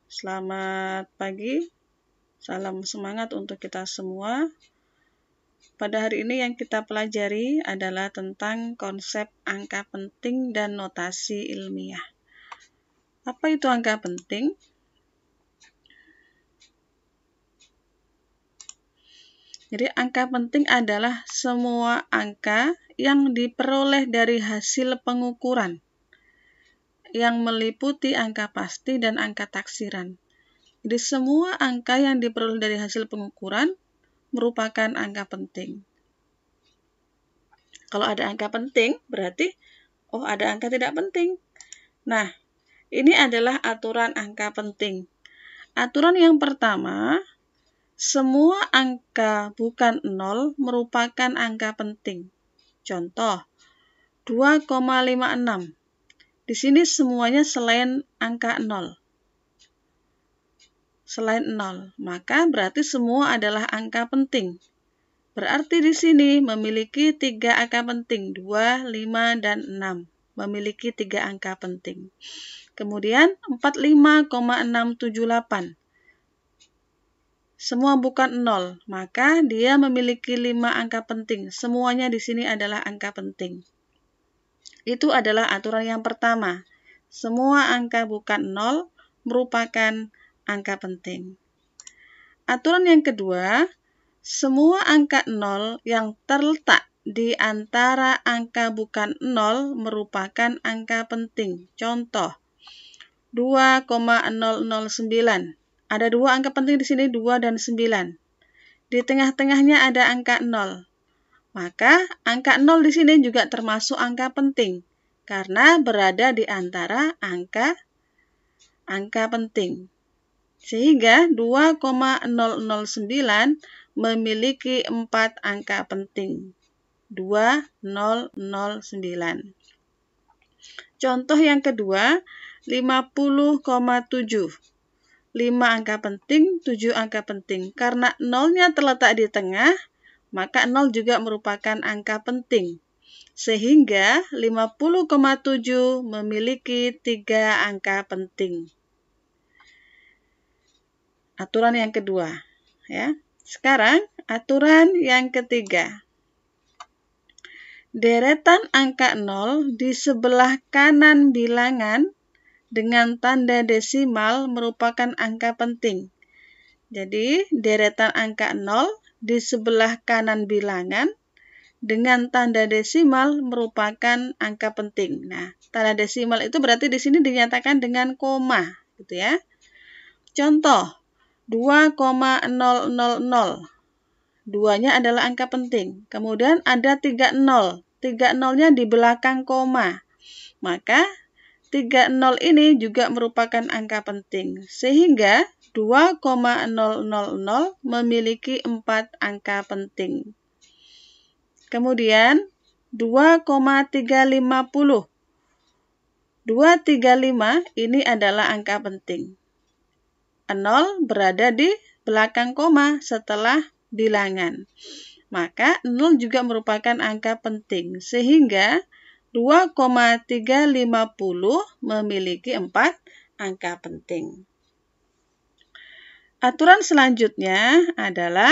Selamat pagi, salam semangat untuk kita semua. Pada hari ini yang kita pelajari adalah tentang konsep angka penting dan notasi ilmiah. Apa itu angka penting? Jadi angka penting adalah semua angka yang diperoleh dari hasil pengukuran yang meliputi angka pasti dan angka taksiran. Jadi semua angka yang diperoleh dari hasil pengukuran merupakan angka penting. Kalau ada angka penting, berarti ada angka tidak penting. Nah, ini adalah aturan angka penting. Aturan yang pertama, semua angka bukan 0 merupakan angka penting. Contoh, 2,56. Di sini semuanya selain angka 0. Selain 0, maka berarti semua adalah angka penting. Berarti di sini memiliki 3 angka penting, 2, 5, dan 6. Memiliki 3 angka penting. Kemudian 45,678. Semua bukan 0, maka dia memiliki 5 angka penting. Semuanya di sini adalah angka penting. Itu adalah aturan yang pertama. Semua angka bukan 0 merupakan angka penting. Aturan yang kedua, semua angka 0 yang terletak di antara angka bukan 0 merupakan angka penting. Contoh, 2,009. Ada 2 angka penting di sini, 2 dan 9. Di tengah-tengahnya ada angka 0. Maka angka 0 di sini juga termasuk angka penting karena berada di antara angka penting. Sehingga 2,009 memiliki 4 angka penting. 2009. Contoh yang kedua, 50,7. 5 angka penting, 7 angka penting. Karena 0-nya terletak di tengah, maka 0 juga merupakan angka penting. Sehingga 50,7 memiliki 3 angka penting. Aturan yang kedua, ya. Sekarang aturan yang ketiga. Deretan angka 0 di sebelah kanan bilangan dengan tanda desimal merupakan angka penting. Jadi, deretan angka 0 di sebelah kanan bilangan dengan tanda desimal merupakan angka penting. Nah, tanda desimal itu berarti di sini dinyatakan dengan koma, gitu ya. Contoh, 2,000. 2-nya adalah angka penting. Kemudian ada 3 0. 3 0-nya di belakang koma. Maka 3 0 ini juga merupakan angka penting. Sehingga 2,000 memiliki 4 angka penting. Kemudian 2,350. 235 ini adalah angka penting. 0 berada di belakang koma setelah bilangan. Maka 0 juga merupakan angka penting. Sehingga 2,350 memiliki 4 angka penting. Aturan selanjutnya adalah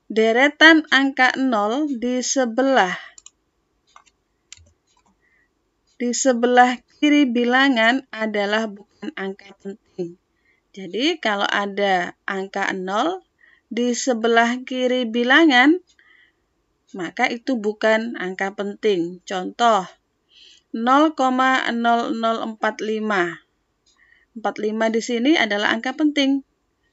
deretan angka 0 di sebelah kiri bilangan adalah bukan angka penting. Jadi, kalau ada angka 0 di sebelah kiri bilangan, maka itu bukan angka penting. Contoh, 0,0045. 45 di sini adalah angka penting,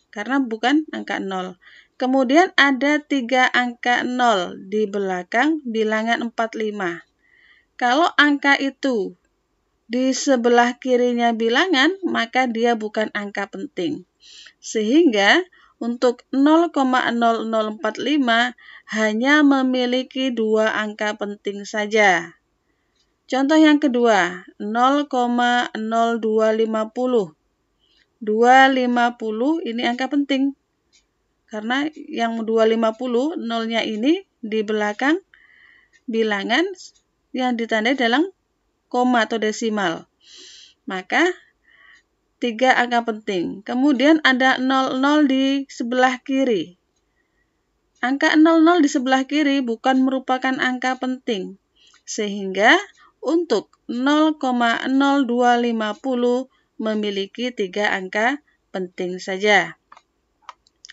karena bukan angka 0. Kemudian ada 3 angka 0 di belakang bilangan 45. Kalau angka itu di sebelah kirinya bilangan, maka dia bukan angka penting. Sehingga untuk 0,0045 hanya memiliki 2 angka penting saja. Contoh yang kedua, 0,0250. 250 ini angka penting. Karena yang 250, 0-nya ini di belakang bilangan yang ditandai dalam koma atau desimal. Maka 3 angka penting. Kemudian ada 00 di sebelah kiri. Angka 00 di sebelah kiri bukan merupakan angka penting. Sehingga untuk 0,0250 memiliki 3 angka penting saja.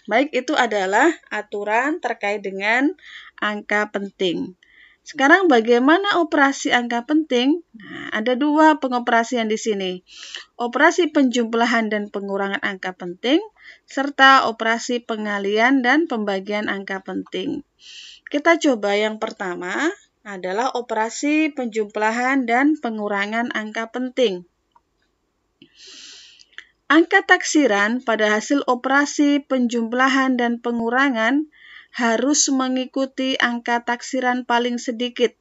Baik, itu adalah aturan terkait dengan angka penting. Sekarang bagaimana operasi angka penting? Nah, ada 2 pengoperasian di sini. Operasi penjumlahan dan pengurangan angka penting, serta operasi pengalian dan pembagian angka penting. Kita coba yang pertama adalah operasi penjumlahan dan pengurangan angka penting. Angka taksiran pada hasil operasi penjumlahan dan pengurangan harus mengikuti angka taksiran paling sedikit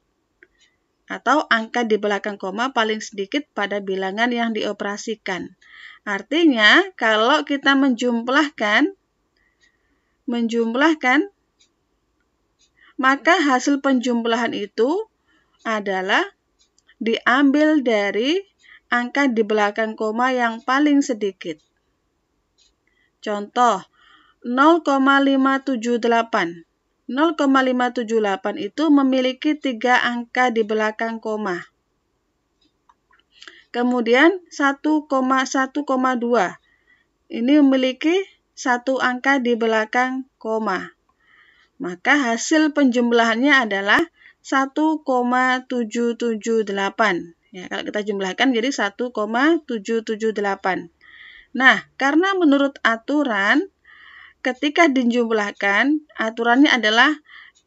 atau angka di belakang koma paling sedikit pada bilangan yang dioperasikan. Artinya, kalau kita menjumlahkan, maka hasil penjumlahan itu adalah diambil dari angka di belakang koma yang paling sedikit. Contoh, 0,578. 0,578 itu memiliki 3 angka di belakang koma. Kemudian 1,1,2. Ini memiliki 1 angka di belakang koma. Maka hasil penjumlahannya adalah 1,778. Ya, kalau kita jumlahkan jadi 1,778. Nah, karena menurut aturan, ketika dijumlahkan, aturannya adalah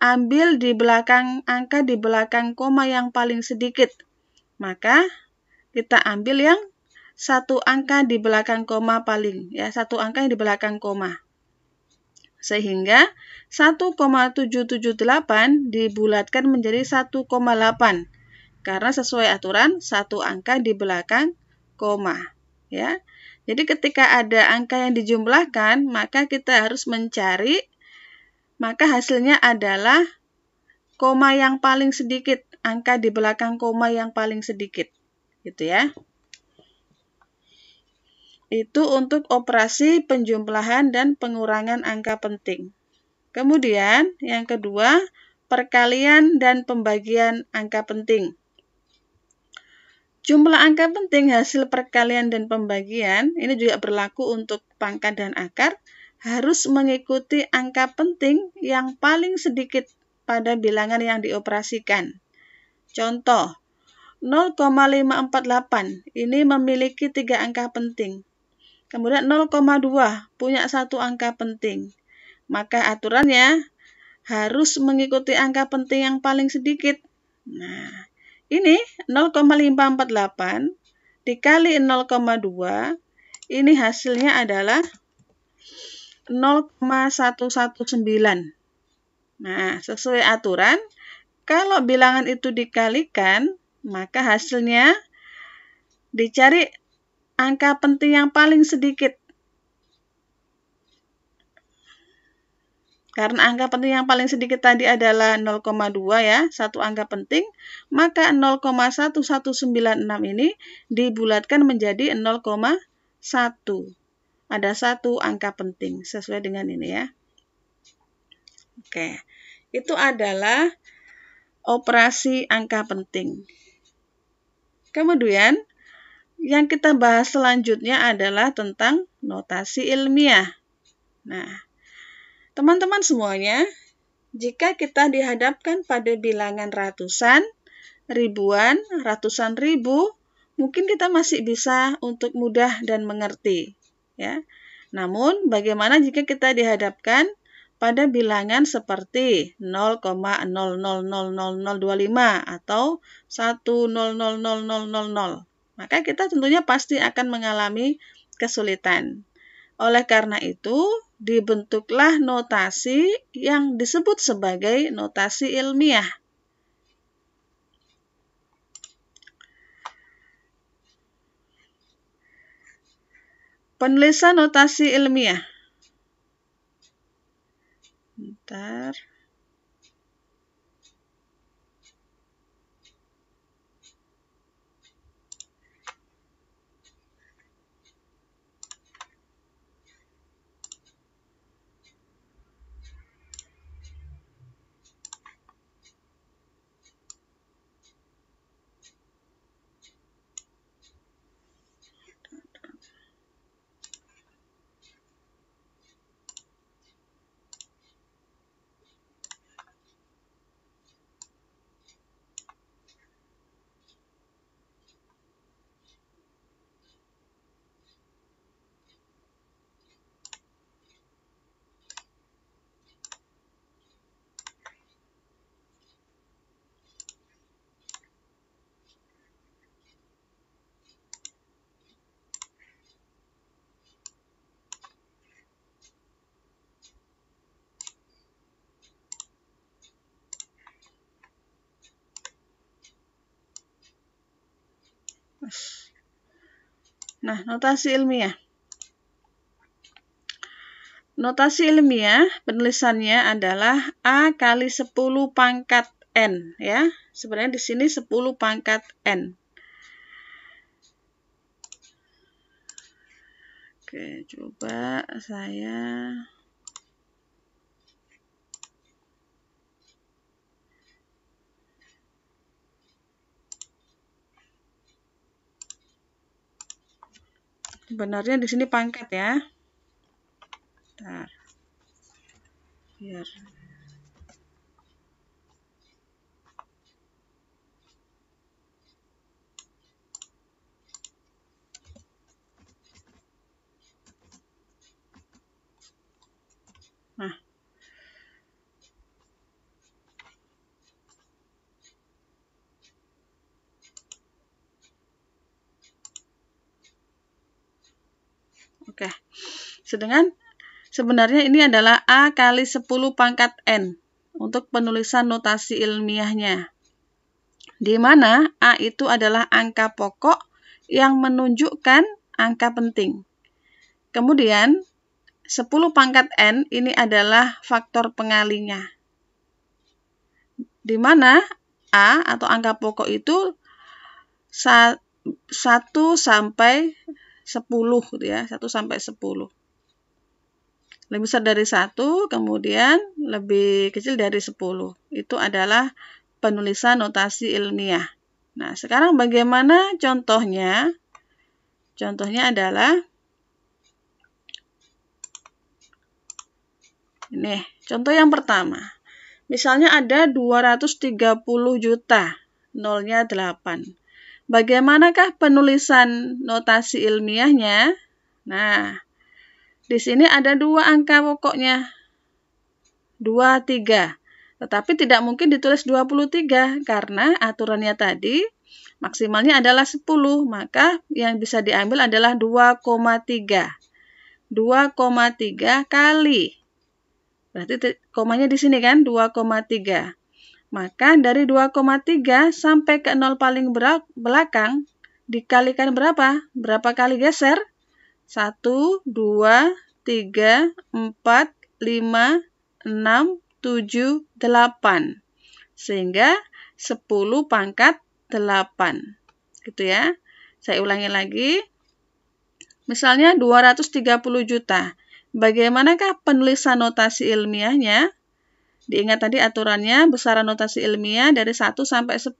ambil di belakang angka di belakang koma yang paling sedikit. Maka kita ambil yang 1 angka di belakang koma paling, ya, 1 angka yang di belakang koma. Sehingga 1,778 dibulatkan menjadi 1,8. Karena sesuai aturan 1 angka di belakang koma, ya. Jadi ketika ada angka yang dijumlahkan, maka kita harus mencari, maka hasilnya adalah koma yang paling sedikit, angka di belakang koma yang paling sedikit. Gitu ya. Itu untuk operasi penjumlahan dan pengurangan angka penting. Kemudian yang kedua, perkalian dan pembagian angka penting. Jumlah angka penting hasil perkalian dan pembagian, ini juga berlaku untuk pangkat dan akar, harus mengikuti angka penting yang paling sedikit pada bilangan yang dioperasikan. Contoh, 0,548 ini memiliki 3 angka penting. Kemudian 0,2 punya 1 angka penting. Maka aturannya harus mengikuti angka penting yang paling sedikit. Nah, ini 0,548 dikali 0,2, ini hasilnya adalah 0,119. Nah, sesuai aturan, kalau bilangan itu dikalikan, maka hasilnya dicari angka penting yang paling sedikit. Karena angka penting yang paling sedikit tadi adalah 0,2 ya, 1 angka penting, maka 0,1196 ini dibulatkan menjadi 0,1. Ada 1 angka penting sesuai dengan ini ya. Oke, itu adalah operasi angka penting. Kemudian, yang kita bahas selanjutnya adalah tentang notasi ilmiah. Nah, teman-teman semuanya, jika kita dihadapkan pada bilangan ratusan, ribuan, ratusan ribu, mungkin kita masih bisa untuk mudah dan mengerti, ya. Namun, bagaimana jika kita dihadapkan pada bilangan seperti 0,000025 atau 1000000? Maka kita tentunya pasti akan mengalami kesulitan. Oleh karena itu, dibentuklah notasi yang disebut sebagai notasi ilmiah. Penulisan notasi ilmiah. Bentar. Nah, notasi ilmiah. Notasi ilmiah penulisannya adalah A kali 10 pangkat N, ya. Sebenarnya di sini 10 pangkat N. Oke, coba saya sebenarnya di sini pangkat ya. Bentar. Biar Nah, oke. Sedangkan sebenarnya ini adalah A kali 10 pangkat N untuk penulisan notasi ilmiahnya. Di mana A itu adalah angka pokok yang menunjukkan angka penting. Kemudian 10 pangkat N ini adalah faktor pengalinya. Di mana A atau angka pokok itu 1 sampai 10 gitu ya, 1 sampai 10. Lebih besar dari 1, kemudian lebih kecil dari 10. Itu adalah penulisan notasi ilmiah. Nah, sekarang bagaimana contohnya? Contohnya adalah ini, contoh yang pertama. Misalnya ada 230 juta, nolnya 8. Bagaimanakah penulisan notasi ilmiahnya? Nah, di sini ada 2 angka pokoknya, 23. Tetapi tidak mungkin ditulis 23 karena aturannya tadi maksimalnya adalah 10, maka yang bisa diambil adalah 2,3. 2,3 kali. Berarti komanya di sini kan 2,3. Maka dari 2,3 sampai ke 0 paling belakang dikalikan berapa? Berapa kali geser? 1, 2, 3, 4, 5, 6, 7, 8. Sehingga 10 pangkat 8. Gitu ya. Saya ulangi lagi. Misalnya 230 juta. Bagaimanakah penulisan notasi ilmiahnya? Diingat tadi aturannya besaran notasi ilmiah dari 1 sampai 10.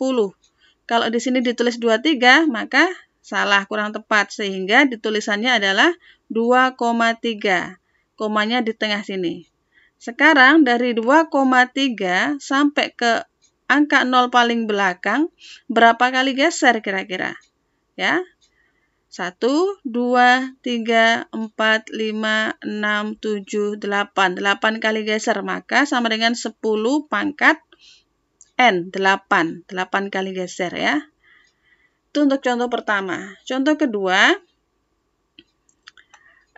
Kalau di sini ditulis 23, maka salah, kurang tepat. Sehingga ditulisannya adalah 2,3. Komanya di tengah sini. Sekarang dari 2,3 sampai ke angka 0 paling belakang, berapa kali geser kira-kira? Ya. 1, 2, 3, 4, 5, 6, 7, 8. 8 kali geser, maka sama dengan 10 pangkat N, 8. 8 kali geser ya. Itu untuk contoh pertama. Contoh kedua,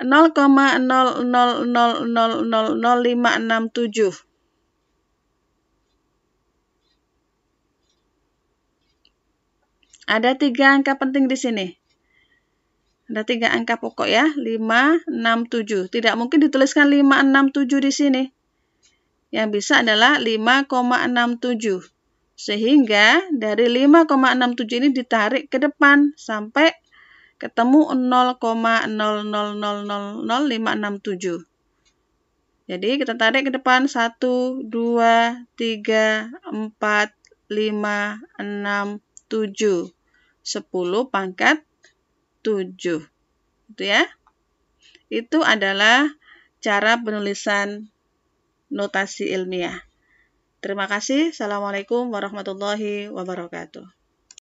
0,00000567. Ada 3 angka penting di sini. Ada 3 angka pokok ya, 5, 6, 7. Tidak mungkin dituliskan 5, 6, 7 di sini. Yang bisa adalah 5,67. Sehingga dari 5,67 ini ditarik ke depan sampai ketemu 0,00000567. Jadi kita tarik ke depan 1, 2, 3, 4, 5, 6, 7. 10 pangkat 7. Itu ya. Itu adalah cara penulisan notasi ilmiah. Terima kasih. Assalamualaikum warahmatullahi wabarakatuh.